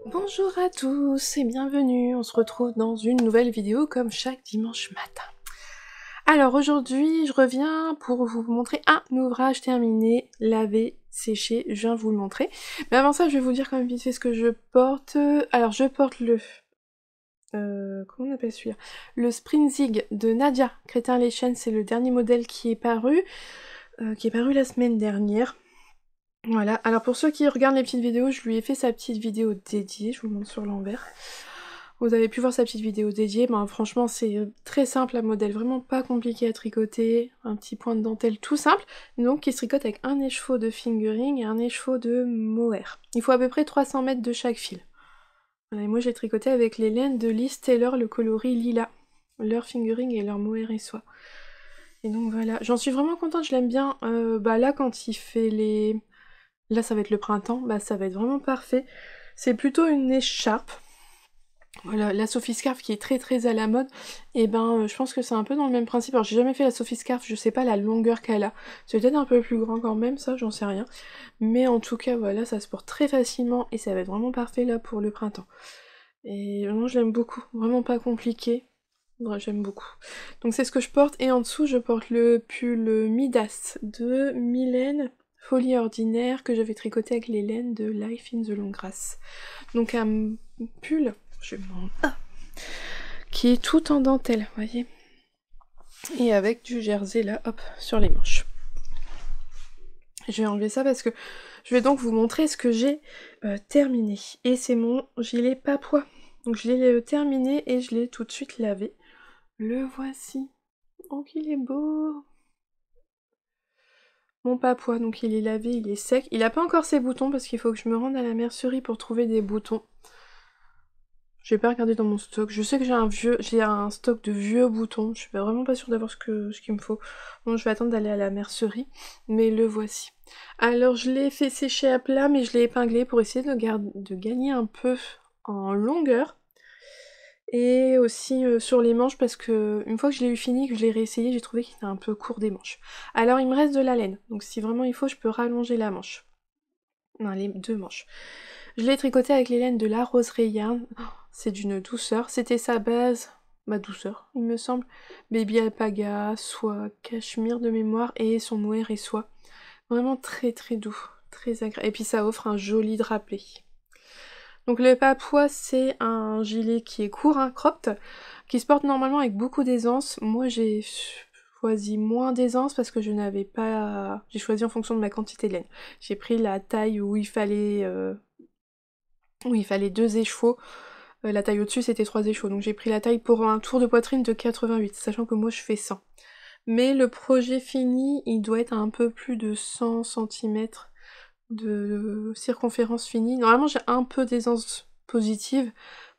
Bonjour à tous et bienvenue, on se retrouve dans une nouvelle vidéo comme chaque dimanche matin. Alors aujourd'hui je reviens pour vous montrer un ouvrage terminé, lavé, séché, je viens vous le montrer. Mais avant ça je vais vous dire quand même vite fait ce que je porte. Alors je porte le... comment on appelle celui-là? Le Sprinzig de Nadia Crétin-Lechen, c'est le dernier modèle qui est paru la semaine dernière. Voilà, alors pour ceux qui regardent les petites vidéos, je lui ai fait sa petite vidéo dédiée, je vous le montre sur l'envers. Vous avez pu voir sa petite vidéo dédiée, ben franchement c'est très simple à modèle, vraiment pas compliqué à tricoter, un petit point de dentelle tout simple, donc qui se tricote avec un écheveau de fingering et un écheveau de mohair. Il faut à peu près 300 mètres de chaque fil. Voilà, et moi j'ai tricoté avec les laines de Liz Taylor, le coloris lila, leur fingering et leur mohair et soie. Et donc voilà, j'en suis vraiment contente, je l'aime bien, bah là quand il fait les... Là ça va être le printemps, bah ça va être vraiment parfait. C'est plutôt une écharpe. Voilà, la Sophie Scarf qui est très à la mode, et ben je pense que c'est un peu dans le même principe. Alors j'ai jamais fait la Sophie Scarf, je sais pas la longueur qu'elle a. C'est peut-être un peu plus grand quand même, ça j'en sais rien. Mais en tout cas voilà, ça se porte très facilement et ça va être vraiment parfait là pour le printemps. Et vraiment je l'aime beaucoup, vraiment pas compliqué. Ouais, j'aime beaucoup. Donc c'est ce que je porte, et en dessous je porte le pull Midas de Mylène Folie Ordinaire que j'avais tricoté avec les laines de Life in the Long Grass. Donc un pull, je m'en... qui est tout en dentelle, vous voyez. Et avec du jersey là, hop, sur les manches. Je vais enlever ça parce que je vais donc vous montrer ce que j'ai terminé. Et c'est mon gilet papois. Donc je l'ai terminé et je l'ai tout de suite lavé. Le voici. Oh qu'il est beau. Mon papois, donc il est lavé, il est sec. Il a pas encore ses boutons parce qu'il faut que je me rende à la mercerie pour trouver des boutons. J'ai pas regardé dans mon stock. Je sais que j'ai un stock de vieux boutons. Je suis vraiment pas sûre d'avoir ce qu'il me faut. Bon, je vais attendre d'aller à la mercerie, mais le voici. Alors je l'ai fait sécher à plat, mais je l'ai épinglé pour essayer de gagner un peu en longueur. Et aussi sur les manches, parce que une fois que je l'ai eu fini, que je l'ai réessayé, j'ai trouvé qu'il était un peu court des manches. Alors il me reste de la laine, donc si vraiment il faut, je peux rallonger la manche. Non, les deux manches. Je l'ai tricoté avec les laines de la Roseraie Yarn. Oh, c'est d'une douceur. C'était sa base, ma douceur, il me semble. Baby alpaga, soie, cachemire de mémoire et son mohair et soie. Vraiment très doux, très agréable. Et puis ça offre un joli drapé. Donc le papois, c'est un gilet qui est court, hein, cropped, qui se porte normalement avec beaucoup d'aisance. Moi j'ai choisi moins d'aisance parce que je n'avais pas... J'ai choisi en fonction de ma quantité de laine. J'ai pris la taille où il fallait 2 écheveaux. La taille au-dessus c'était 3 écheveaux. Donc j'ai pris la taille pour un tour de poitrine de 88, sachant que moi je fais 100. Mais le projet fini, il doit être à un peu plus de 100 cm de circonférence finie. Normalement j'ai un peu d'aisance positive,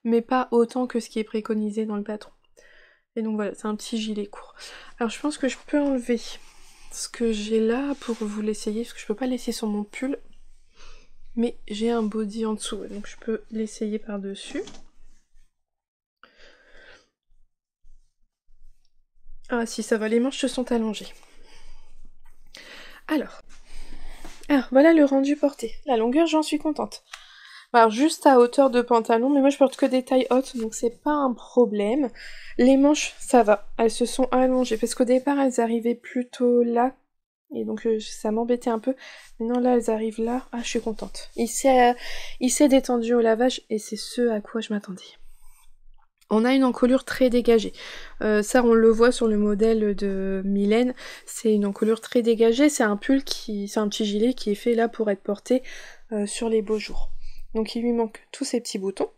mais pas autant que ce qui est préconisé dans le patron. Et donc voilà, c'est un petit gilet court. Alors je pense que je peux enlever ce que j'ai là pour vous l'essayer, parce que je peux pas laisser sur mon pull. Mais j'ai un body en dessous, donc je peux l'essayer par-dessus. Ah si, ça va, les manches se sont allongées. Alors voilà le rendu porté. La longueur, j'en suis contente. Alors juste à hauteur de pantalon, mais moi je porte que des tailles hautes, donc c'est pas un problème. Les manches, ça va, elles se sont allongées, parce qu'au départ elles arrivaient plutôt là, et donc ça m'embêtait un peu. Maintenant là elles arrivent là, ah je suis contente. Il s'est détendu au lavage, et c'est ce à quoi je m'attendais. On a une encolure très dégagée. Ça, on le voit sur le modèle de Mylène. C'est une encolure très dégagée. C'est un pull c'est un petit gilet qui est fait là pour être porté sur les beaux jours. Donc il lui manque tous ces petits boutons.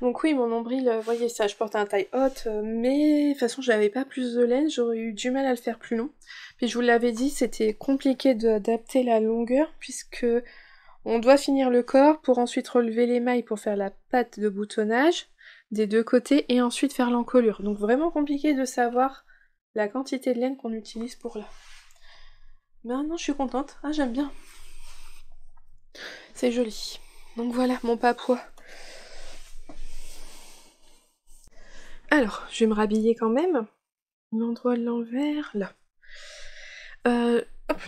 Donc oui, mon nombril, voyez ça, je porte un taille haute, mais de toute façon j'avais pas plus de laine, j'aurais eu du mal à le faire plus long. Puis je vous l'avais dit, c'était compliqué d'adapter la longueur, puisque on doit finir le corps pour ensuite relever les mailles pour faire la patte de boutonnage des deux côtés et ensuite faire l'encolure. Donc vraiment compliqué de savoir la quantité de laine qu'on utilise pour là. Ben non, je suis contente. Ah, j'aime bien. C'est joli. Donc voilà, mon papois. Alors, je vais me rhabiller quand même. L'endroit de l'envers, là. Hop.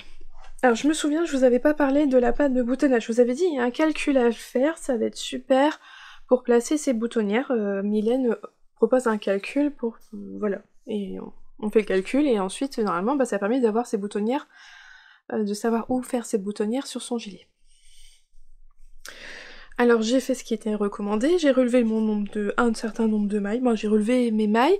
Alors je me souviens, je vous avais pas parlé de la pâte de boutonnage. Je vous avais dit, il y a un calcul à faire, ça va être super pour placer ces boutonnières. Mylène propose un calcul pour... voilà. Et on fait le calcul et ensuite, normalement, bah, ça permet d'avoir ces boutonnières, de savoir où faire ces boutonnières sur son gilet. Alors j'ai fait ce qui était recommandé, j'ai relevé un certain nombre de mailles. Moi j'ai relevé mes mailles,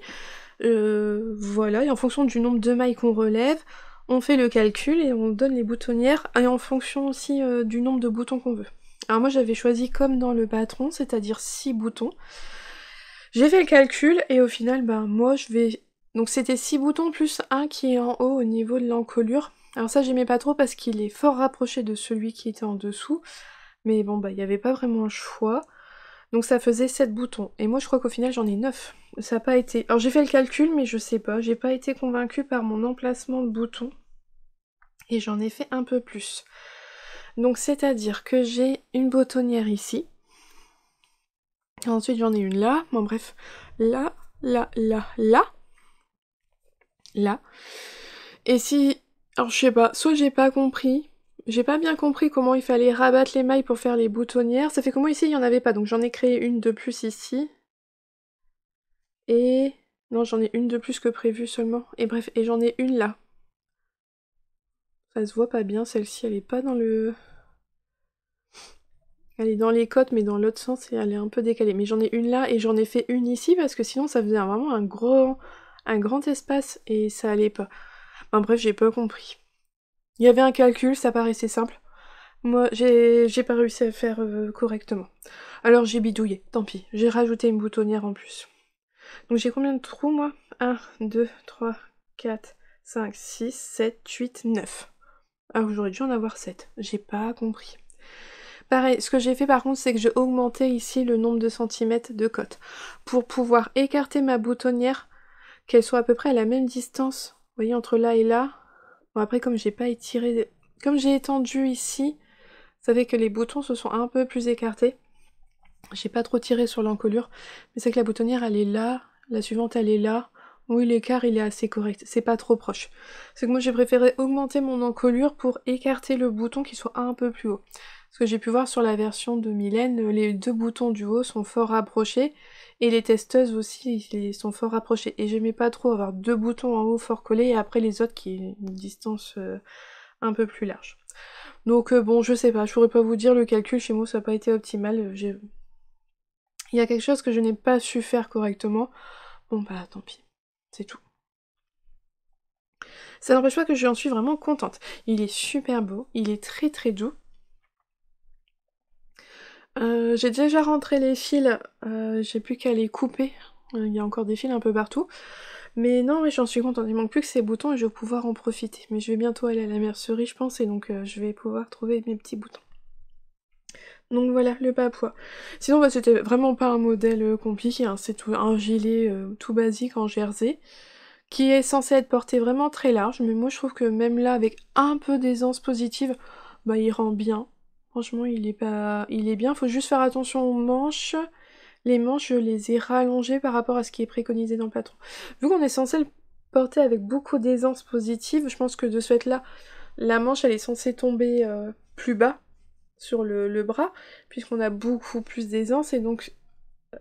voilà, et en fonction du nombre de mailles qu'on relève, on fait le calcul et on donne les boutonnières, et en fonction aussi du nombre de boutons qu'on veut. Alors moi j'avais choisi comme dans le patron, c'est-à-dire 6 boutons. J'ai fait le calcul et au final, ben moi je vais... Donc c'était 6 boutons plus un qui est en haut au niveau de l'encolure. Alors ça j'aimais pas trop parce qu'il est fort rapproché de celui qui était en dessous. Mais bon bah il n'y avait pas vraiment le choix. Donc ça faisait 7 boutons. Et moi je crois qu'au final j'en ai 9. Ça n'a pas été... Alors j'ai fait le calcul mais je sais pas. J'ai pas été convaincue par mon emplacement de boutons. Et j'en ai fait un peu plus. Donc c'est-à-dire que j'ai une boutonnière ici. Ensuite j'en ai une là. Bon bref. Là, là, là, là. Là. Et si... Alors je sais pas. Soit j'ai pas compris... J'ai pas bien compris comment il fallait rabattre les mailles pour faire les boutonnières. Ça fait que moi ici il y en avait pas, donc j'en ai créé une de plus ici. Et... Non, j'en ai une de plus que prévu seulement. Et bref, et j'en ai une là. Ça se voit pas bien, celle-ci, elle est pas dans le... Elle est dans les côtes, mais dans l'autre sens, et elle est un peu décalée. Mais j'en ai une là, et j'en ai fait une ici, parce que sinon ça faisait vraiment un grand espace, et ça allait pas. Enfin bref, j'ai pas compris. Il y avait un calcul, ça paraissait simple. Moi, j'ai pas réussi à faire correctement. Alors j'ai bidouillé, tant pis. J'ai rajouté une boutonnière en plus. Donc j'ai combien de trous, moi? 1, 2, 3, 4, 5, 6, 7, 8, 9. Alors j'aurais dû en avoir 7. J'ai pas compris. Pareil, ce que j'ai fait par contre, c'est que j'ai augmenté ici le nombre de centimètres de cote. Pour pouvoir écarter ma boutonnière, qu'elle soit à peu près à la même distance. Vous voyez, entre là et là. Bon après, comme j'ai pas étiré... Comme j'ai étendu ici, ça fait que les boutons se sont un peu plus écartés. J'ai pas trop tiré sur l'encolure, mais c'est que la boutonnière elle est là, la suivante elle est là. Oui, l'écart il est assez correct, c'est pas trop proche. C'est que moi j'ai préféré augmenter mon encolure pour écarter le bouton qui soit un peu plus haut. Parce que j'ai pu voir sur la version de Mylène, les deux boutons du haut sont fort rapprochés, et les testeuses aussi ils sont fort rapprochés. Et j'aimais pas trop avoir deux boutons en haut fort collés, et après les autres qui est une distance un peu plus large. Donc bon, je sais pas, je pourrais pas vous dire, le calcul chez moi ça n'a pas été optimal, il y a quelque chose que je n'ai pas su faire correctement. Bon bah tant pis, c'est tout. Ça n'empêche pas que j'en suis vraiment contente. Il est super beau, il est très très doux. J'ai déjà rentré les fils, j'ai plus qu'à les couper. Il y a encore des fils un peu partout. Mais non, oui, j'en suis contente. Il manque plus que ces boutons et je vais pouvoir en profiter. Mais je vais bientôt aller à la mercerie, je pense, et donc je vais pouvoir trouver mes petits boutons. Donc voilà, le papouas. Sinon, bah, c'était vraiment pas un modèle compliqué, hein. C'est tout un gilet tout basique en jersey, qui est censé être porté vraiment très large, mais moi je trouve que même là, avec un peu d'aisance positive, bah il rend bien. Franchement, il est pas... il est bien, faut juste faire attention aux manches. Les manches, je les ai rallongées par rapport à ce qui est préconisé dans le patron. Vu qu'on est censé le porter avec beaucoup d'aisance positive, je pense que de ce fait-là, la manche, elle est censée tomber plus bas sur le bras, puisqu'on a beaucoup plus d'aisance, et donc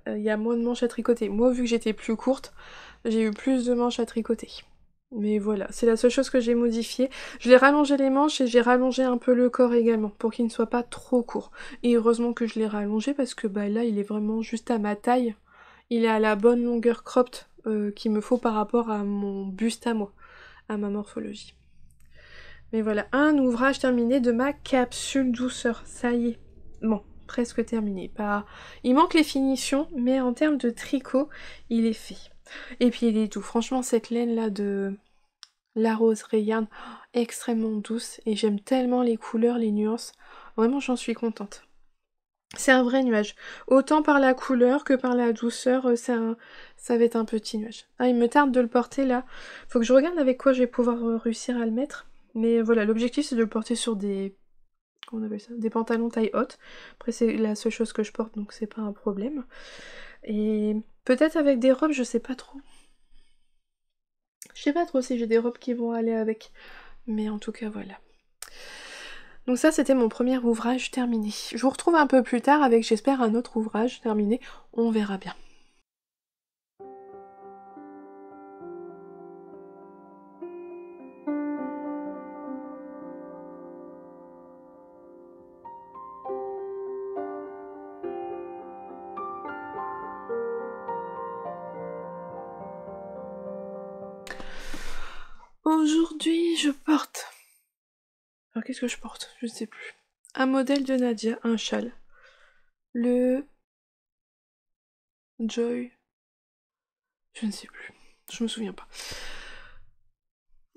il y a moins de manches à tricoter. Moi, vu que j'étais plus courte, j'ai eu plus de manches à tricoter. Mais voilà, c'est la seule chose que j'ai modifiée. Je l'ai rallongé les manches et j'ai rallongé un peu le corps également, pour qu'il ne soit pas trop court. Et heureusement que je l'ai rallongé, parce que bah là, il est vraiment juste à ma taille. Il est à la bonne longueur cropped qu'il me faut par rapport à mon buste à moi, à ma morphologie. Mais voilà, un ouvrage terminé de ma capsule douceur, ça y est. Bon, presque terminé. Pas... Il manque les finitions, mais en termes de tricot, il est fait. Et puis il est doux. Franchement, cette laine là de la rose Rayanne, extrêmement douce. Et j'aime tellement les couleurs, les nuances. Vraiment, j'en suis contente. C'est un vrai nuage. Autant par la couleur que par la douceur, ça va être un petit nuage. Ah, il me tarde de le porter là. Faut que je regarde avec quoi je vais pouvoir réussir à le mettre. Mais voilà, l'objectif c'est de le porter sur des... Comment on appelle ça? Des pantalons taille haute. Après c'est la seule chose que je porte, donc c'est pas un problème. Et peut-être avec des robes, je sais pas trop. Je sais pas trop si j'ai des robes qui vont aller avec. Mais en tout cas, voilà. Donc ça, c'était mon premier ouvrage terminé. Je vous retrouve un peu plus tard avec, j'espère, un autre ouvrage terminé. On verra bien. Aujourd'hui, je porte... Alors qu'est-ce que je porte? Je ne sais plus. Un modèle de Nadia, un châle. Le... Joy... Je ne sais plus. Je me souviens pas.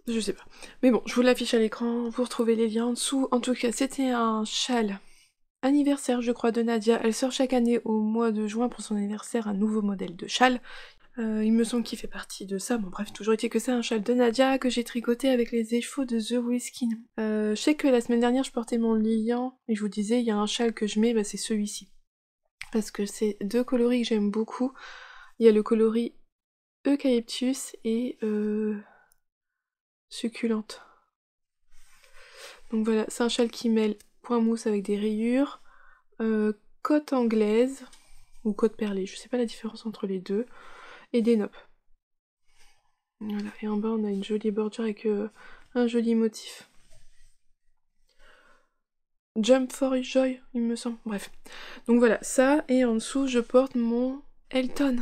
Je sais pas. Mais bon, je vous l'affiche à l'écran, vous retrouvez les liens en dessous. En tout cas, c'était un châle anniversaire, je crois, de Nadia. Elle sort chaque année au mois de juin pour son anniversaire un nouveau modèle de châle. Il me semble qu'il fait partie de ça. Bon bref, toujours été que c'est un châle de Nadia que j'ai tricoté avec les échevaux de The Whiskin. Je sais que la semaine dernière je portais mon Lilian et je vous disais il y a un châle que je mets, bah c'est celui-ci. Parce que c'est deux coloris que j'aime beaucoup. Il y a le coloris Eucalyptus et Succulente. Donc voilà, c'est un châle qui mêle point mousse avec des rayures, côte anglaise, ou côte perlée, je sais pas la différence entre les deux, et des noppes. Voilà, et en bas on a une jolie bordure avec un joli motif. Jump for Joy, il me semble. Bref. Donc voilà, ça, et en dessous je porte mon Elton.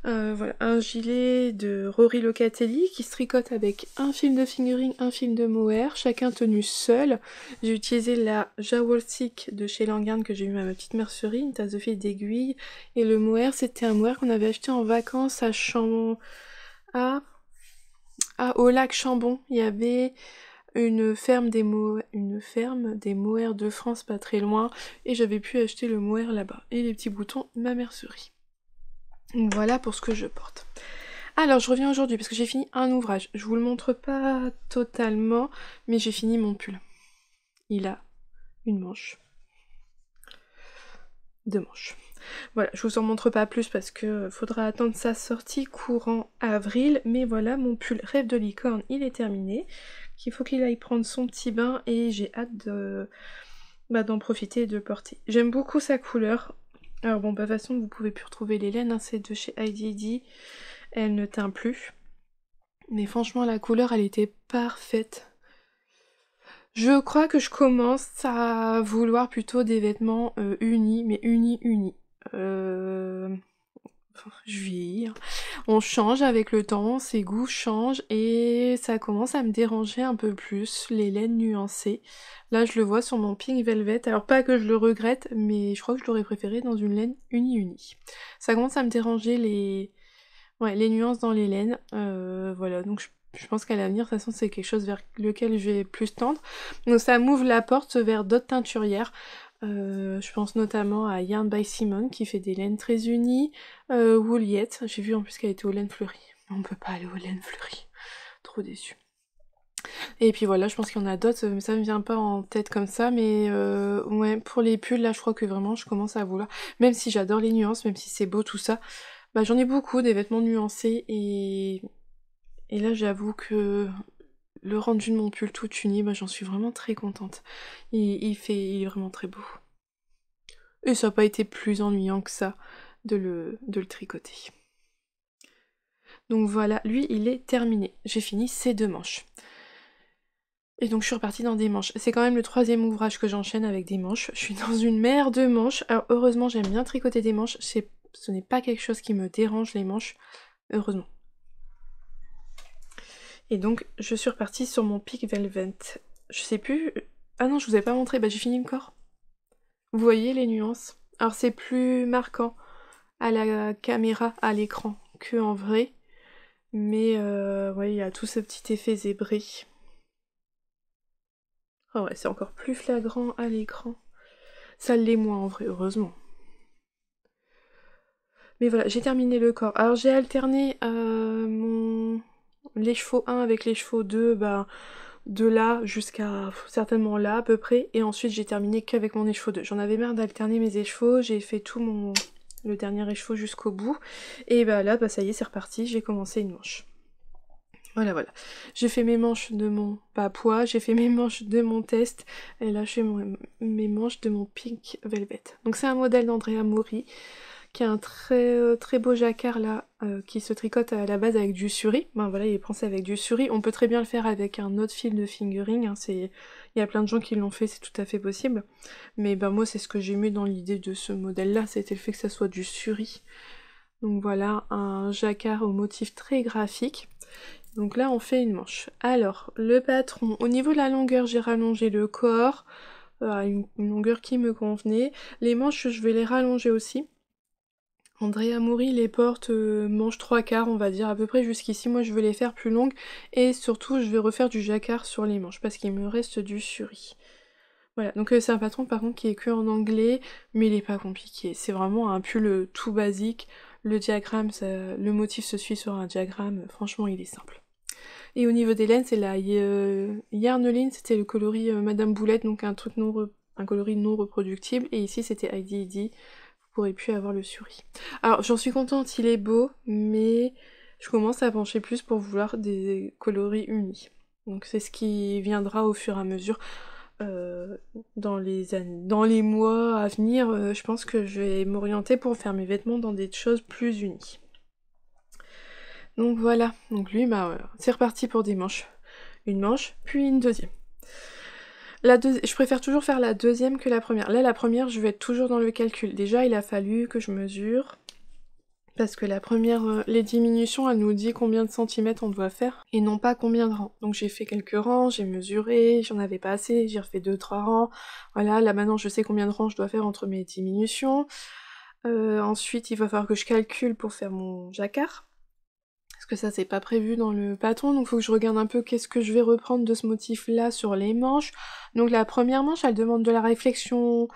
Voilà, un gilet de Rory Locatelli qui se tricote avec un fil de fingering, un fil de mohair, chacun tenu seul. J'ai utilisé la Jowl Stick de chez Langarn que j'ai eu à ma petite mercerie, une tasse de fil d'aiguille. Et le mohair, c'était un mohair qu'on avait acheté en vacances à au lac Chambon. Il y avait une ferme des mohair de France pas très loin, et j'avais pu acheter le mohair là-bas. Et les petits boutons, ma mercerie. Voilà pour ce que je porte. Alors je reviens aujourd'hui parce que j'ai fini un ouvrage. Je vous le montre pas totalement, mais j'ai fini mon pull. Il a une manche. Deux manches. Voilà, je vous en montre pas plus parce que faudra attendre sa sortie courant avril. Mais voilà, mon pull Rêve de licorne, il est terminé. Il faut qu'il aille prendre son petit bain et j'ai hâte d'en profiter et de le porter. J'aime beaucoup sa couleur. Alors bon, bah de toute façon, vous pouvez plus retrouver les laines, hein, c'est de chez IDD. Elle ne teint plus. Mais franchement, la couleur, elle était parfaite. Je crois que je commence à vouloir plutôt des vêtements unis, mais unis. Je vieillis. On change avec le temps, ses goûts changent et ça commence à me déranger un peu plus, les laines nuancées. Là, je le vois sur mon Pink Velvet. Alors pas que je le regrette, mais je crois que je l'aurais préféré dans une laine uni. Ça commence à me déranger les nuances dans les laines. Voilà, donc je pense qu'à l'avenir, de toute façon, c'est quelque chose vers lequel je vais plus tendre. Donc ça m'ouvre la porte vers d'autres teinturières. Je pense notamment à Yarn by Simone qui fait des laines très unies. Wooliette, j'ai vu en plus qu'elle était aux laines fleuries. On peut pas aller aux laines fleuries. Trop déçue. Et puis voilà, je pense qu'il y en a d'autres, mais ça me vient pas en tête comme ça. Mais ouais, pour les pulls, là, je crois que vraiment, je commence à vouloir. Même si j'adore les nuances, même si c'est beau tout ça, bah j'en ai beaucoup, des vêtements nuancés. Et là, j'avoue que le rendu de mon pull tout uni, bah j'en suis vraiment très contente. Il est vraiment très beau. Et ça n'a pas été plus ennuyant que ça de le tricoter. Donc voilà, lui il est terminé. J'ai fini ces deux manches. Et donc je suis repartie dans des manches. C'est quand même le troisième ouvrage que j'enchaîne avec des manches. Je suis dans une mer de manches. Alors heureusement j'aime bien tricoter des manches. Ce n'est pas quelque chose qui me dérange les manches. Heureusement. Et donc je suis repartie sur mon Pink Velvet. Je sais plus... Ah non, je vous ai pas montré. Bah j'ai fini le corps. Vous voyez les nuances? Alors c'est plus marquant à la caméra, à l'écran, que en vrai. Mais ouais, il y a tout ce petit effet zébré. Oh ouais, c'est encore plus flagrant à l'écran. Ça l'est moins en vrai, heureusement. Mais voilà, j'ai terminé le corps. Alors j'ai alterné les chevaux 1 avec les chevaux 2, bah, de là jusqu'à certainement là à peu près. Et ensuite j'ai terminé qu'avec mon écheveau 2. J'en avais marre d'alterner mes écheveaux, j'ai fait le dernier écheveau jusqu'au bout. Et bah là, bah ça y est, c'est reparti, j'ai commencé une manche. Voilà, voilà. J'ai fait mes manches de mon pois, j'ai fait mes manches de mon test, et là je fais mes manches de mon Pink Velvet. Donc c'est un modèle d'Andrea Mori, qui a un très beau jacquard là, qui se tricote à la base avec du suri. Ben voilà, il est pensé avec du suri. On peut très bien le faire avec un autre fil de fingering, hein, il y a plein de gens qui l'ont fait, c'est tout à fait possible. Mais ben moi c'est ce que j'ai mis dans l'idée de ce modèle là, c'était le fait que ça soit du suri. Donc voilà, un jacquard au motif très graphique. Donc là on fait une manche. Alors, le patron, au niveau de la longueur, j'ai rallongé le corps à une longueur qui me convenait. Les manches, je vais les rallonger aussi. Andrea Mori les porte manche 3/4, on va dire à peu près jusqu'ici. Moi je veux les faire plus longues et surtout je vais refaire du jacquard sur les manches parce qu'il me reste du suri. Voilà, donc c'est un patron par contre qui est que en anglais, mais il est pas compliqué. C'est vraiment un pull tout basique. Le diagramme, le motif se suit sur un diagramme, franchement il est simple. Et au niveau des laines, c'est la Yarneline, c'était le coloris Madame Boulette, donc un coloris non reproductible. Et ici c'était Heidi Heidi, vous pourrez plus avoir le suri. Alors j'en suis contente, il est beau, mais je commence à pencher plus pour vouloir des coloris unis. Donc c'est ce qui viendra au fur et à mesure. Dans les mois à venir, je pense que je vais m'orienter pour faire mes vêtements dans des choses plus unies. Donc voilà, donc lui, bah voilà, c'est reparti pour des manches. Une manche, puis une deuxième. Je préfère toujours faire la deuxième que la première. Là, la première, je vais être toujours dans le calcul. Déjà, il a fallu que je mesure, parce que la première, les diminutions, elle nous dit combien de centimètres on doit faire, et non pas combien de rangs. Donc j'ai fait quelques rangs, j'ai mesuré, j'en avais pas assez, j'ai refait 2-3 rangs. Voilà, là maintenant je sais combien de rangs je dois faire entre mes diminutions. Ensuite, il va falloir que je calcule pour faire mon jacquard. Parce que ça c'est pas prévu dans le patron, donc faut que je regarde un peu qu'est-ce que je vais reprendre de ce motif là sur les manches. Donc la première manche elle demande de la réflexion,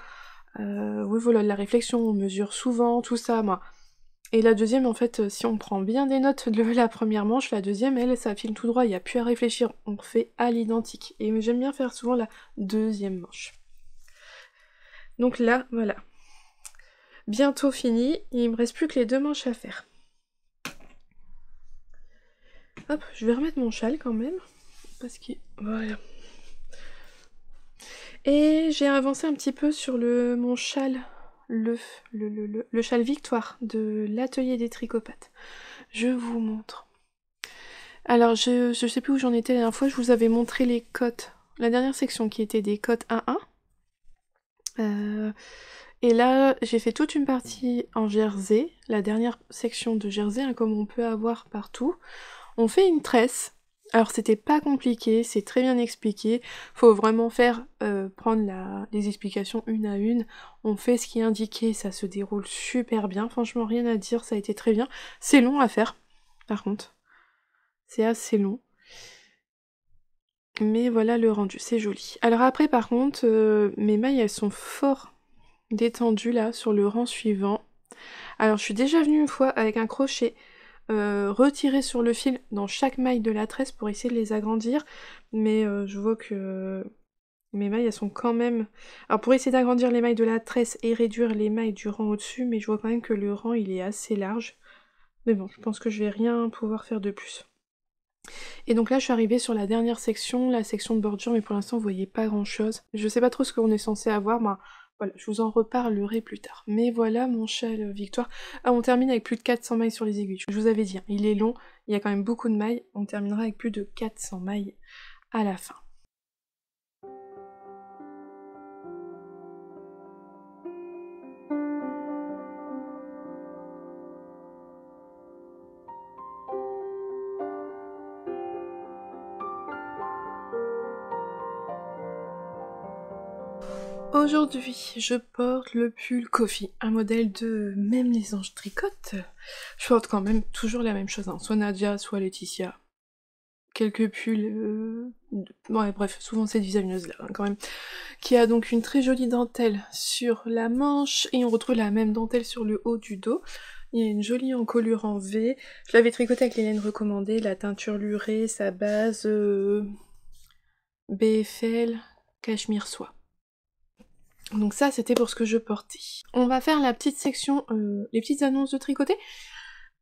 oui voilà de la réflexion, on mesure souvent, tout ça moi. Et la deuxième en fait si on prend bien des notes de la première manche, la deuxième elle ça file tout droit, il n'y a plus à réfléchir, on fait à l'identique. Et j'aime bien faire souvent la deuxième manche. Donc là voilà. Bientôt fini, il me reste plus que les deux manches à faire. Hop, je vais remettre mon châle quand même, parce que... voilà. Et j'ai avancé un petit peu sur mon châle, le châle Victoire de l'atelier des tricopathes. Je vous montre. Alors, je sais plus où j'en étais la dernière fois, je vous avais montré les cotes. La dernière section qui était des cotes 1-1. Et là, j'ai fait toute une partie en jersey, la dernière section de jersey, hein, comme on peut avoir partout. On fait une tresse. Alors c'était pas compliqué, c'est très bien expliqué. Faut vraiment prendre les explications une à une. On fait ce qui est indiqué, ça se déroule super bien. Franchement, rien à dire, ça a été très bien. C'est long à faire, par contre. C'est assez long. Mais voilà le rendu, c'est joli. Alors après, par contre, mes mailles, elles sont fort détendues là, sur le rang suivant. Alors je suis déjà venue une fois avec un crochet retirer sur le fil dans chaque maille de la tresse pour essayer de les agrandir, mais je vois que mes mailles elles sont quand même... Alors pour essayer d'agrandir les mailles de la tresse et réduire les mailles du rang au-dessus, mais je vois quand même que le rang il est assez large. Mais bon, je pense que je vais rien pouvoir faire de plus. Et donc là je suis arrivée sur la dernière section, la section de bordure, mais pour l'instant vous voyez pas grand chose. Je sais pas trop ce qu'on est censé avoir, ben voilà, je vous en reparlerai plus tard. Mais voilà mon châle Victoire. Ah, on termine avec plus de 400 mailles sur les aiguilles. Je vous avais dit, hein, il est long, il y a quand même beaucoup de mailles. On terminera avec plus de 400 mailles à la fin. Aujourd'hui, je porte le pull Coffee, un modèle de Même les anges tricotent. Je porte quand même toujours la même chose, hein, soit Nadia, soit Laetitia. Quelques pulls... Ouais, bref, souvent c'est designeuse là, hein, quand même. Qui a donc une très jolie dentelle sur la manche, et on retrouve la même dentelle sur le haut du dos. Il y a une jolie encolure en V. Je l'avais tricotée avec les laines recommandées, la teinture lurée, sa base... BFL, cachemire soie. Donc ça, c'était pour ce que je portais. On va faire la petite section, les petites annonces de tricoter,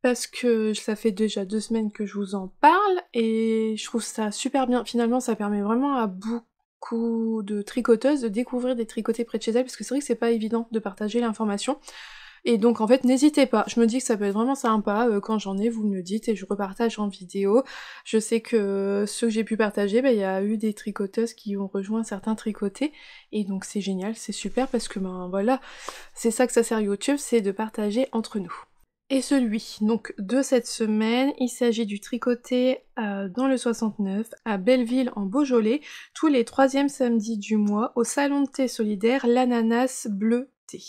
parce que ça fait déjà 2 semaines que je vous en parle, et je trouve ça super bien. Finalement, ça permet vraiment à beaucoup de tricoteuses de découvrir des tricotés près de chez elles, parce que c'est vrai que c'est pas évident de partager l'information. Et donc en fait, n'hésitez pas, je me dis que ça peut être vraiment sympa, quand j'en ai, vous me le dites et je repartage en vidéo. Je sais que ceux que j'ai pu partager, il y a eu des tricoteuses qui ont rejoint certains tricotés, et donc c'est génial, c'est super, parce que voilà, c'est ça que ça sert YouTube, c'est de partager entre nous. Et celui donc de cette semaine, il s'agit du tricoté dans le 69 à Belleville en Beaujolais, tous les 3e samedis du mois, au salon de thé solidaire l'ananas bleu thé.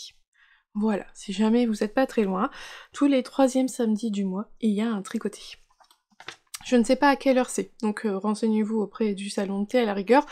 Voilà, si jamais vous n'êtes pas très loin, tous les 3e samedis du mois, il y a un tricoté. Je ne sais pas à quelle heure c'est, donc renseignez-vous auprès du salon de thé à la rigueur,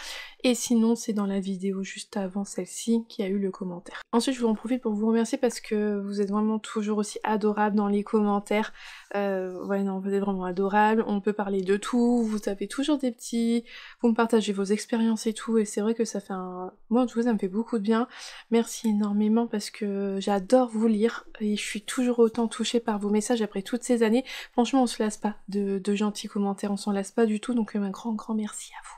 et sinon c'est dans la vidéo juste avant celle-ci qui a eu le commentaire. Ensuite je vous en profite pour vous remercier parce que vous êtes vraiment toujours aussi adorables dans les commentaires. Ouais non, vous êtes vraiment adorables, on peut parler de tout, vous avez toujours des petits... Vous me partagez vos expériences et tout, et c'est vrai que ça fait un... Moi en tout cas ça me fait beaucoup de bien. Merci énormément parce que j'adore vous lire, et je suis toujours autant touchée par vos messages après toutes ces années. Franchement on se lasse pas de gentils commentaires, on s'en lasse pas du tout, donc un grand merci à vous.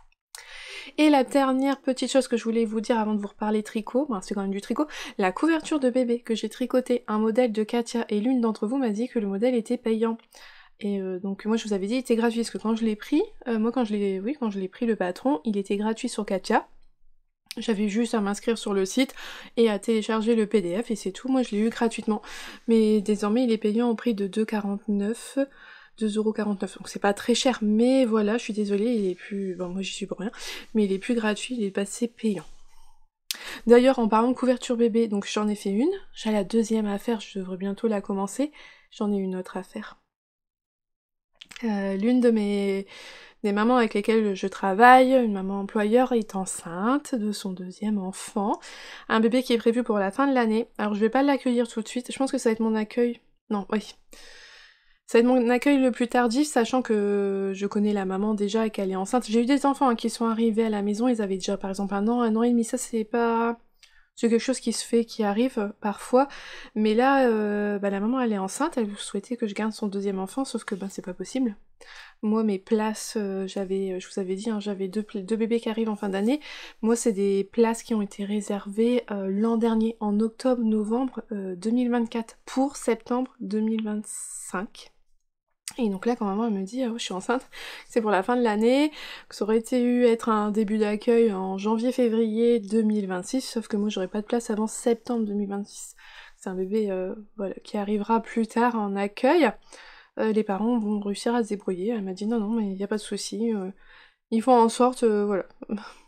Et la dernière petite chose que je voulais vous dire avant de vous reparler tricot, c'est quand même du tricot, la couverture de bébé que j'ai tricoté, un modèle de Katia, et l'une d'entre vous m'a dit que le modèle était payant. Et donc moi je vous avais dit il était gratuit, parce que quand je l'ai pris, quand je l'ai pris le patron, il était gratuit sur Katia. J'avais juste à m'inscrire sur le site et à télécharger le PDF, et c'est tout, moi je l'ai eu gratuitement. Mais désormais il est payant au prix de 2,49 €. 2,49 €, donc c'est pas très cher, mais voilà, je suis désolée, il est plus... Bon, moi j'y suis pour rien, mais il est plus gratuit, il est passé payant. D'ailleurs, en parlant de couverture bébé, donc j'en ai fait une, j'ai la deuxième à faire, je devrais bientôt la commencer, j'en ai une autre à faire. L'une de des mamans avec lesquelles je travaille, une maman employeur, est enceinte de son 2e enfant, un bébé qui est prévu pour la fin de l'année. Alors je vais pas l'accueillir tout de suite, je pense que ça va être mon accueil... Non, oui. Ça va être mon accueil le plus tardif, sachant que je connais la maman déjà et qu'elle est enceinte. J'ai eu des enfants qui sont arrivés à la maison, ils avaient déjà par exemple 1 an et demi, ça c'est pas... C'est quelque chose qui se fait, qui arrive parfois, mais là, la maman elle est enceinte, elle souhaitait que je garde son 2e enfant, sauf que c'est pas possible. Moi mes places, je vous avais dit, j'avais deux bébés qui arrivent en fin d'année, moi c'est des places qui ont été réservées l'an dernier, en octobre-novembre 2024, pour septembre 2025. Et donc là, quand maman elle me dit je suis enceinte, c'est pour la fin de l'année, que ça aurait être un début d'accueil en janvier-février 2026, sauf que moi j'aurais pas de place avant septembre 2026. C'est un bébé qui arrivera plus tard en accueil. Les parents vont réussir à se débrouiller. Elle m'a dit non, mais il n'y a pas de souci. Ils font en sorte,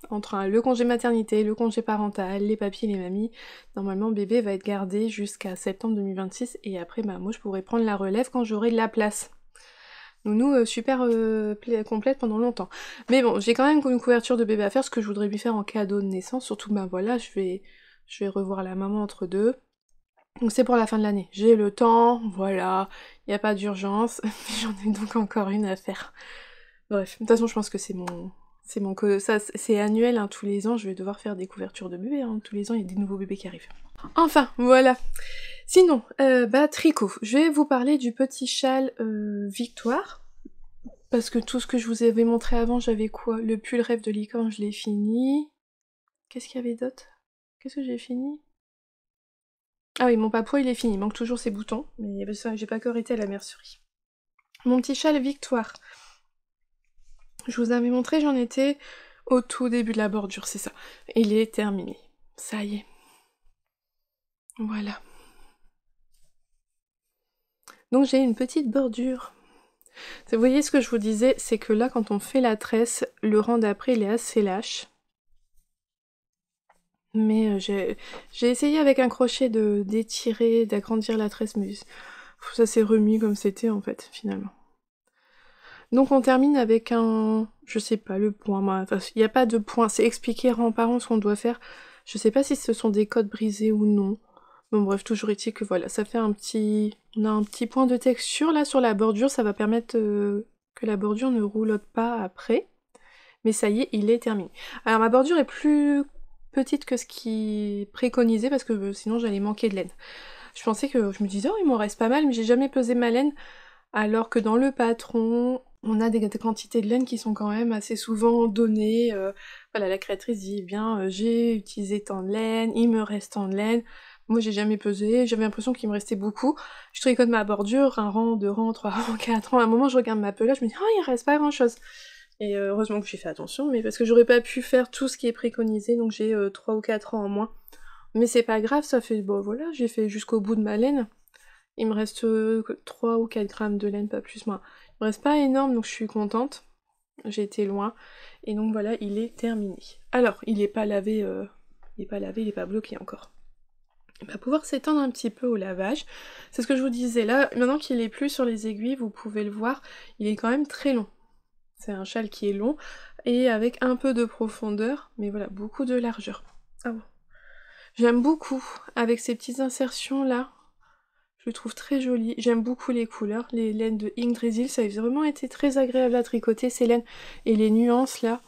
entre le congé maternité, le congé parental, les papis, les mamies, normalement le bébé va être gardé jusqu'à septembre 2026, et après moi je pourrai prendre la relève quand j'aurai de la place. Nounou super complète pendant longtemps. Mais bon, j'ai quand même une couverture de bébé à faire, ce que je voudrais lui faire en cadeau de naissance, surtout voilà, je vais revoir la maman entre deux. Donc c'est pour la fin de l'année. J'ai le temps, voilà, il n'y a pas d'urgence, j'en ai donc encore une à faire. Bref, de toute façon je pense que c'est annuel, tous les ans je vais devoir faire des couvertures de bébés, tous les ans il y a des nouveaux bébés qui arrivent. Enfin, voilà. Sinon, tricot. Je vais vous parler du petit châle Victoire. Parce que tout ce que je vous avais montré avant, j'avais quoi? Le pull rêve de licorne, je l'ai fini. Qu'est-ce qu'il y avait d'autre? Qu'est-ce que j'ai fini? Ah oui, mon papouet il est fini, il manque toujours ses boutons, mais ça, j'ai pas encore été à la mercerie. Mon petit châle Victoire. Je vous avais montré, j'en étais au tout début de la bordure, c'est ça. Il est terminé. Ça y est. Voilà. Donc j'ai une petite bordure. Vous voyez ce que je vous disais, c'est que là quand on fait la tresse, le rang d'après il est assez lâche. Mais j'ai essayé avec un crochet d'étirer, d'agrandir la tresse, mais ça s'est remis comme c'était en fait, finalement. Donc on termine avec un... je sais pas, le point, il n'y a pas de point, c'est expliquer rang par rang ce qu'on doit faire. Je sais pas si ce sont des codes brisés ou non. Bon bref, toujours est-il que voilà, ça fait un petit... On a un petit point de texture là sur la bordure, ça va permettre que la bordure ne roulotte pas après. Mais ça y est, il est terminé. Alors ma bordure est plus petite que ce qui est préconisé, parce que sinon j'allais manquer de laine. Je pensais que... Je me disais, oh il m'en reste pas mal, mais j'ai jamais pesé ma laine. alors que dans le patron, on a des quantités de laine qui sont quand même assez souvent données. Voilà, la créatrice dit bien j'ai utilisé tant de laine, il me reste tant de laine. Moi j'ai jamais pesé, j'avais l'impression qu'il me restait beaucoup. Je tricote ma bordure, un rang, 2 rangs, 3 rangs, 4 rangs. À un moment je regarde ma pelage, je me dis oh il reste pas grand chose. Et heureusement que j'ai fait attention, mais parce que j'aurais pas pu faire tout ce qui est préconisé, donc j'ai 3 ou 4 rangs en moins. Mais c'est pas grave, ça fait, bon voilà, j'ai fait jusqu'au bout de ma laine. Il me reste 3 ou 4 grammes de laine, pas plus, moins. Il me reste pas énorme, donc je suis contente. J'ai été loin. Et donc voilà, il est terminé. Alors, il est pas lavé, il est pas bloqué encore. Il va pouvoir s'étendre un petit peu au lavage. C'est ce que je vous disais là, maintenant qu'il est plus sur les aiguilles, vous pouvez le voir, il est quand même très long. C'est un châle qui est long, et avec un peu de profondeur, mais voilà, beaucoup de largeur. Ah bon. J'aime beaucoup, avec ces petites insertions là, je le trouve très joli. J'aime beaucoup les couleurs, les laines de Yggdrasil, ça a vraiment été très agréable à tricoter ces laines, et les nuances là,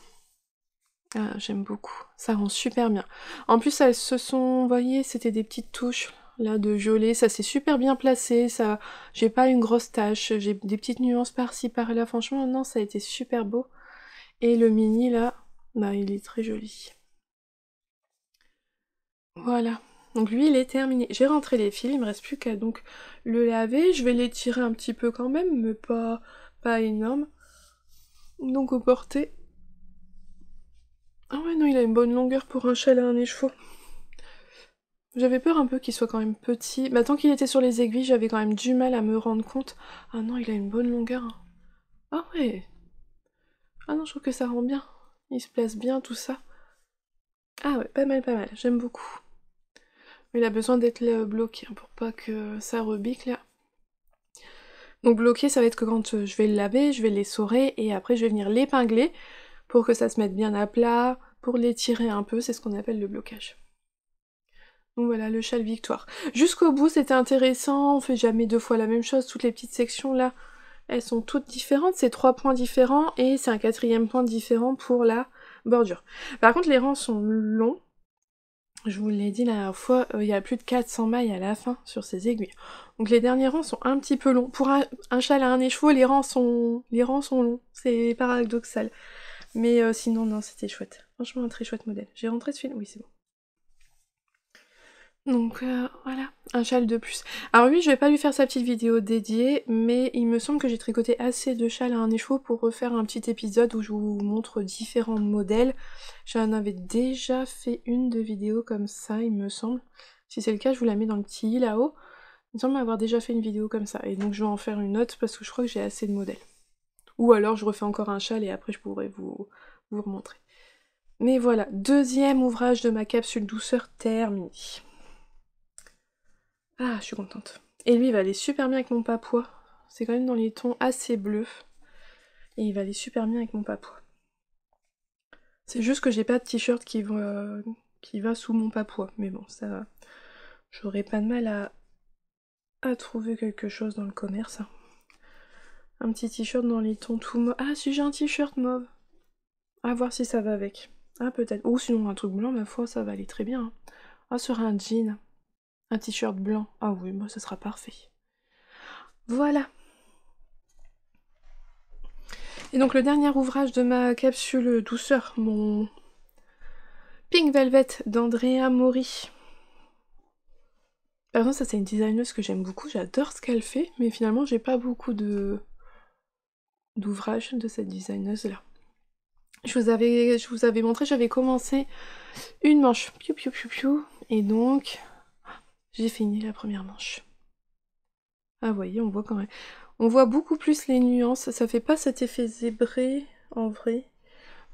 ah, j'aime beaucoup, ça rend super bien. En plus elles se sont, vous voyez, c'était des petites touches là de violet, ça s'est super bien placé, ça, j'ai pas une grosse tache, j'ai des petites nuances par-ci par-là, franchement non, ça a été super beau. Et le mini là, bah il est très joli. Voilà. Donc lui il est terminé. J'ai rentré les fils, il me reste plus qu'à donc le laver. Je vais l'étirer un petit peu quand même, mais pas énorme. Donc au porté. Ah ouais non, il a une bonne longueur pour un châle à un écheveau. J'avais peur un peu qu'il soit quand même petit. Bah tant qu'il était sur les aiguilles, j'avais quand même du mal à me rendre compte. Ah non, il a une bonne longueur. Ah ouais. Ah non, je trouve que ça rend bien. Il se place bien, tout ça. Ah ouais, pas mal. J'aime beaucoup. Mais il a besoin d'être bloqué hein, pour pas que ça rebique là. Donc bloqué, ça va être que quand je vais le laver, je vais l'essorer et après je vais venir l'épingler pour que ça se mette bien à plat, pour l'étirer un peu, c'est ce qu'on appelle le blocage. Donc voilà, le châle Victoire. Jusqu'au bout, c'était intéressant, on fait jamais 2 fois la même chose, toutes les petites sections là, elles sont toutes différentes, c'est 3 points différents et c'est un 4e point différent pour la bordure. Par contre, les rangs sont longs. Je vous l'ai dit la dernière fois, il y a plus de 400 mailles à la fin sur ces aiguilles. Donc les derniers rangs sont un petit peu longs. Pour un châle à un écheveau, les rangs sont longs. C'est paradoxal. Mais sinon, non, c'était chouette. Franchement, un très chouette modèle. J'ai rentré ce fil? Oui, c'est bon. Donc voilà, un châle de plus. Alors lui, je vais pas lui faire sa petite vidéo dédiée, mais il me semble que j'ai tricoté assez de châles à un écheveau pour refaire un petit épisode où je vous montre différents modèles. J'en avais déjà fait une de vidéo comme ça, il me semble. Si c'est le cas, je vous la mets dans le petit i là-haut. Il me semble avoir déjà fait une vidéo comme ça, et donc je vais en faire une autre parce que je crois que j'ai assez de modèles. Ou alors je refais encore un châle et après je pourrai vous remontrer. Mais voilà, 2e ouvrage de ma capsule douceur terminé. Ah, je suis contente. Et lui, il va aller super bien avec mon papouas. C'est quand même dans les tons assez bleus. Et il va aller super bien avec mon papouas. C'est juste que j'ai pas de t-shirt qui va sous mon papouas. Mais bon, ça va. J'aurais pas de mal à trouver quelque chose dans le commerce. Un petit t-shirt dans les tons tout mauve. Ah, si j'ai un t-shirt mauve. À voir si ça va avec. Ah, peut-être. Ou sinon un truc blanc, ma foi, ça va aller très bien. Ah, sur un jean. Un t-shirt blanc. Ah oui, moi, ça sera parfait. Voilà. Et donc le dernier ouvrage de ma capsule douceur, mon Pink Velvet d'Andrea Mori. Par exemple, ça c'est une designeuse que j'aime beaucoup, j'adore ce qu'elle fait, mais finalement j'ai pas beaucoup d'ouvrages de cette designeuse là. Je vous avais montré, j'avais commencé une manche, piou piou piou piou, et donc j'ai fini la première manche. Ah vous voyez, on voit quand même. On voit beaucoup plus les nuances, ça fait pas cet effet zébré en vrai.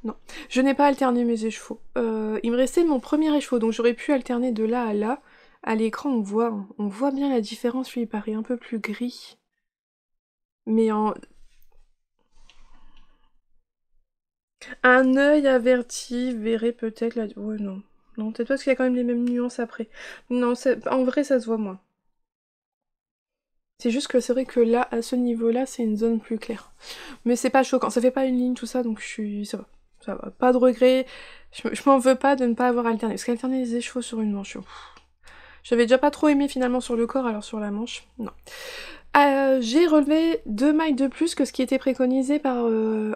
Non, je n'ai pas alterné mes écheveaux. Il me restait mon premier écheveau, donc j'aurais pu alterner de là à là. À l'écran, on voit bien la différence, lui il paraît un peu plus gris. Mais un œil averti verrait peut-être la... Ouais, non. Non, peut-être parce qu'il y a quand même les mêmes nuances après. Non, en vrai, ça se voit moins. C'est juste que c'est vrai que là, à ce niveau-là, c'est une zone plus claire. Mais c'est pas choquant, ça fait pas une ligne, tout ça, donc ça va. Ça va, pas de regret. Je m'en veux pas de ne pas avoir alterné. Parce qu'alterner les écheveaux sur une manche, j'avais déjà pas trop aimé finalement sur le corps, alors sur la manche, non. J'ai relevé 2 mailles de plus que ce qui était préconisé par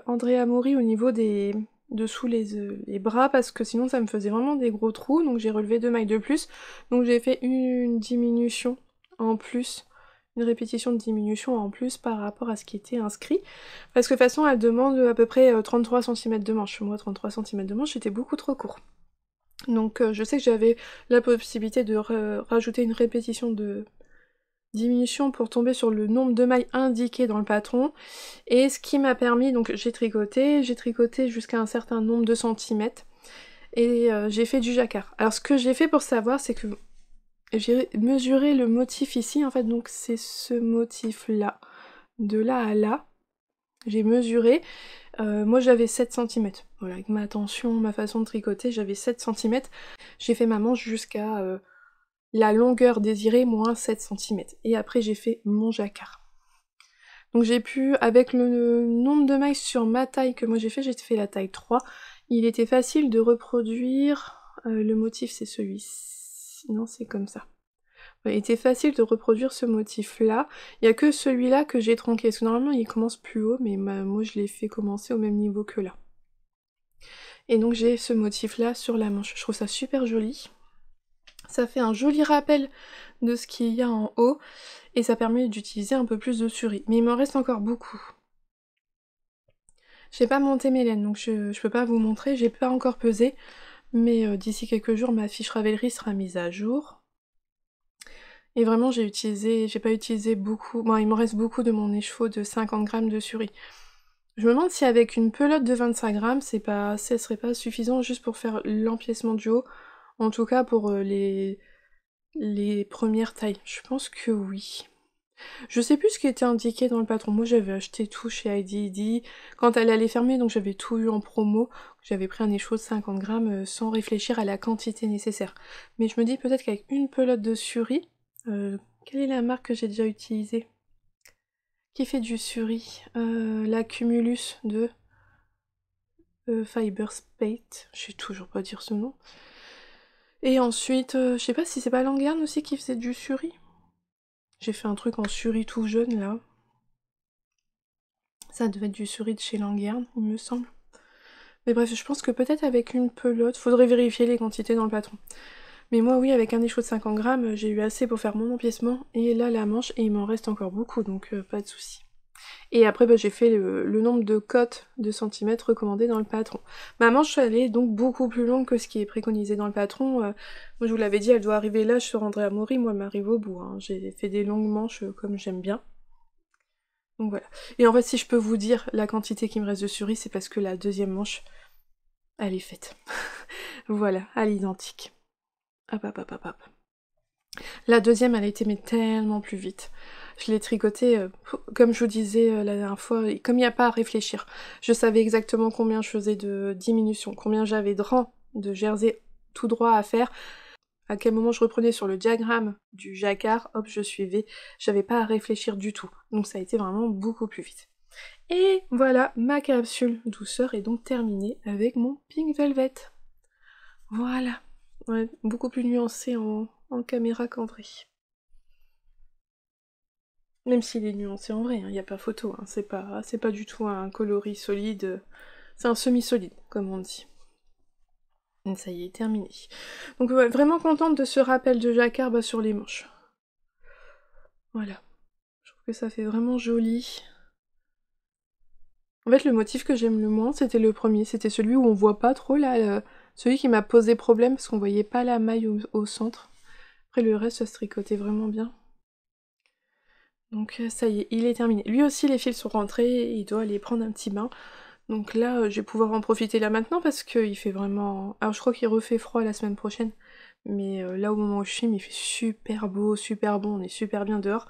Andrea Mori au niveau des dessous les bras, parce que sinon ça me faisait vraiment des gros trous, donc j'ai relevé 2 mailles de plus. Donc j'ai fait une diminution en plus, une répétition de diminution en plus par rapport à ce qui était inscrit, parce que de toute façon elle demande à peu près 33 cm de manche. Moi 33 cm de manche c'était beaucoup trop court. Donc je sais que j'avais la possibilité de rajouter une répétition de diminution pour tomber sur le nombre de mailles indiqué dans le patron, et ce qui m'a permis, donc j'ai tricoté jusqu'à un certain nombre de centimètres, et j'ai fait du jacquard. Alors ce que j'ai fait pour savoir, c'est que j'ai mesuré le motif ici, en fait, donc c'est ce motif là, de là à là, j'ai mesuré, moi j'avais 7 cm, voilà, avec ma tension, ma façon de tricoter, j'avais 7 cm, j'ai fait ma manche jusqu'à la longueur désirée moins 7 cm. Et après j'ai fait mon jacquard. Donc j'ai pu, avec le nombre de mailles sur ma taille que moi j'ai fait la taille 3, il était facile de reproduire, le motif c'est celui-ci, non c'est comme ça. Il était facile de reproduire ce motif-là, il n'y a que celui-là que j'ai tronqué, parce que normalement il commence plus haut, mais moi je l'ai fait commencer au même niveau que là. Et donc j'ai ce motif-là sur la manche, je trouve ça super joli. Ça fait un joli rappel de ce qu'il y a en haut, et ça permet d'utiliser un peu plus de suri. Mais il m'en reste encore beaucoup. J'ai pas monté mes laines, donc je peux pas vous montrer, j'ai pas encore pesé, mais d'ici quelques jours, ma fiche Ravelry sera mise à jour. Et vraiment, j'ai pas utilisé beaucoup, bon, il m'en reste beaucoup de mon écheveau de 50 grammes de suri. Je me demande si avec une pelote de 25 grammes, ça serait pas suffisant juste pour faire l'empiècement du haut, en tout cas pour les premières tailles. Je pense que oui. Je sais plus ce qui était indiqué dans le patron. Moi j'avais acheté tout chez Heidi quand elle allait fermer, donc j'avais tout eu en promo. J'avais pris un écheveau de 50 grammes sans réfléchir à la quantité nécessaire. Mais je me dis peut-être qu'avec une pelote de suri, quelle est la marque que j'ai déjà utilisée? Qui fait du suri? La Cumulus de Fiber Spate. Je sais toujours pas dire ce nom. Et ensuite, je sais pas si c'est pas Langarn aussi qui faisait du suri. J'ai fait un truc en suri tout jeune là. Ça devait être du suri de chez Langarn, il me semble. Mais bref, je pense que peut-être avec une pelote, faudrait vérifier les quantités dans le patron. Mais moi oui, avec un écheveau de 50 grammes, j'ai eu assez pour faire mon empiècement, et là la manche, et il m'en reste encore beaucoup, donc pas de souci. Et après j'ai fait le nombre de cotes de centimètres recommandés dans le patron. Ma manche elle est donc beaucoup plus longue que ce qui est préconisé dans le patron. Moi je vous l'avais dit, elle doit arriver là, je suis Andrea Mori, moi elle m'arrive au bout. Hein. J'ai fait des longues manches comme j'aime bien. Donc voilà. Et en fait si je peux vous dire la quantité qui me reste de suri, c'est parce que la deuxième manche, elle est faite. Voilà, à l'identique. Hop hop hop hop hop. La deuxième elle a été mais tellement plus vite. Je l'ai tricoté, comme je vous disais la dernière fois, comme il n'y a pas à réfléchir. Je savais exactement combien je faisais de diminution, combien j'avais de rangs de jersey tout droit à faire, à quel moment je reprenais sur le diagramme du jacquard, hop, je suivais, j'avais pas à réfléchir du tout. Donc ça a été vraiment beaucoup plus vite. Et voilà, ma capsule douceur est donc terminée avec mon Pink Velvet. Voilà. Ouais, beaucoup plus nuancé en caméra qu'en vrai. Même s'il est nuancé en vrai, il n'y a pas photo, hein. C'est pas du tout un coloris solide, c'est un semi-solide, comme on dit. Et ça y est, terminé. Donc ouais, vraiment contente de ce rappel de jacquard sur les manches. Voilà. Je trouve que ça fait vraiment joli. En fait, le motif que j'aime le moins, c'était le premier. C'était celui où on voit pas trop, là, celui qui m'a posé problème, parce qu'on voyait pas la maille au centre. Après, le reste, ça se tricotait vraiment bien. Donc ça y est, il est terminé. Lui aussi, les fils sont rentrés, il doit aller prendre un petit bain. Donc là, je vais pouvoir en profiter là maintenant parce qu'il fait vraiment... Alors je crois qu'il refait froid la semaine prochaine, mais là au moment où je filme, il fait super beau, super bon, on est super bien dehors.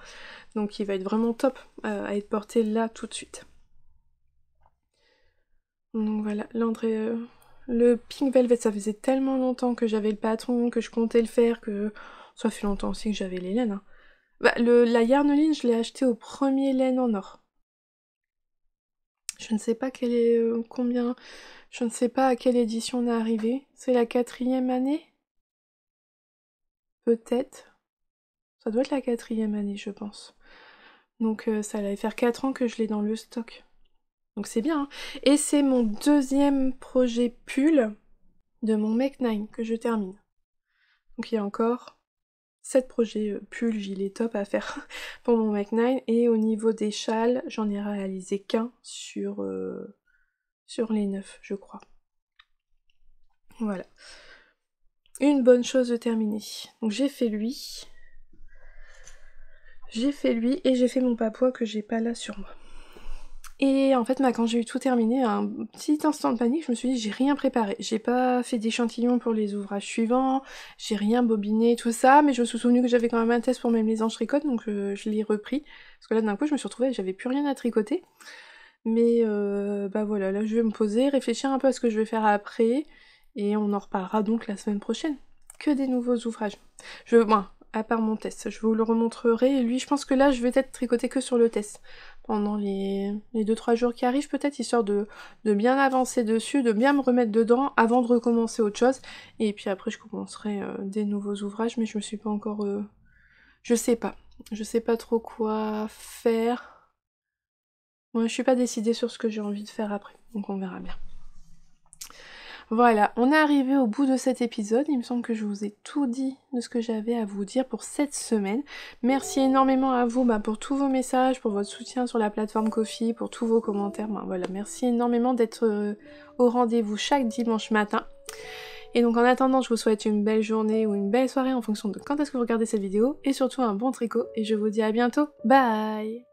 Donc il va être vraiment top à être porté là tout de suite. Donc voilà, le Pink Velvet, ça faisait tellement longtemps que j'avais le patron, que je comptais le faire, que ça fait longtemps aussi que j'avais les laines. Hein. Bah, la Yarneline, je l'ai acheté au premier laine en or. Je ne sais pas quelle est combien... Je ne sais pas à quelle édition on est arrivé. C'est la 4e année? Peut-être. Ça doit être la 4e année, je pense. Donc ça allait faire 4 ans que je l'ai dans le stock. Donc c'est bien, hein. Et c'est mon deuxième projet pull de mon Make 9 que je termine. Donc il y a encore 7 projets pull, gilet, top à faire pour mon Make 9. Et au niveau des châles, j'en ai réalisé qu'un sur les 9, je crois. Voilà. Une bonne chose de terminer. Donc j'ai fait lui. Et j'ai fait mon papouas que j'ai pas là sur moi. Et en fait, quand j'ai eu tout terminé, un petit instant de panique, je me suis dit j'ai rien préparé. J'ai pas fait d'échantillons pour les ouvrages suivants, j'ai rien bobiné, tout ça, mais je me suis souvenu que j'avais quand même un test pour mes mésanges tricotes, donc je l'ai repris. Parce que là, d'un coup, je me suis retrouvée et j'avais plus rien à tricoter. Mais bah voilà, là je vais me poser, réfléchir un peu à ce que je vais faire après, et on en reparlera donc la semaine prochaine. Que des nouveaux ouvrages. À part mon test, je vous le remontrerai. Lui, je pense que là, je vais peut-être tricoter que sur le test. Pendant les 2-3 jours qui arrivent, peut-être, histoire de bien avancer dessus, de bien me remettre dedans, avant de recommencer autre chose. Et puis après, je commencerai des nouveaux ouvrages, mais je me suis pas encore... Je sais pas. Je sais pas trop quoi faire. Moi, je suis pas décidée sur ce que j'ai envie de faire après, donc on verra bien. Voilà, on est arrivé au bout de cet épisode. Il me semble que je vous ai tout dit de ce que j'avais à vous dire pour cette semaine. Merci énormément à vous pour tous vos messages, pour votre soutien sur la plateforme Ko-fi, pour tous vos commentaires. Voilà, merci énormément d'être au rendez-vous chaque dimanche matin. Et donc en attendant, je vous souhaite une belle journée ou une belle soirée en fonction de quand est-ce que vous regardez cette vidéo. Et surtout un bon tricot. Et je vous dis à bientôt. Bye!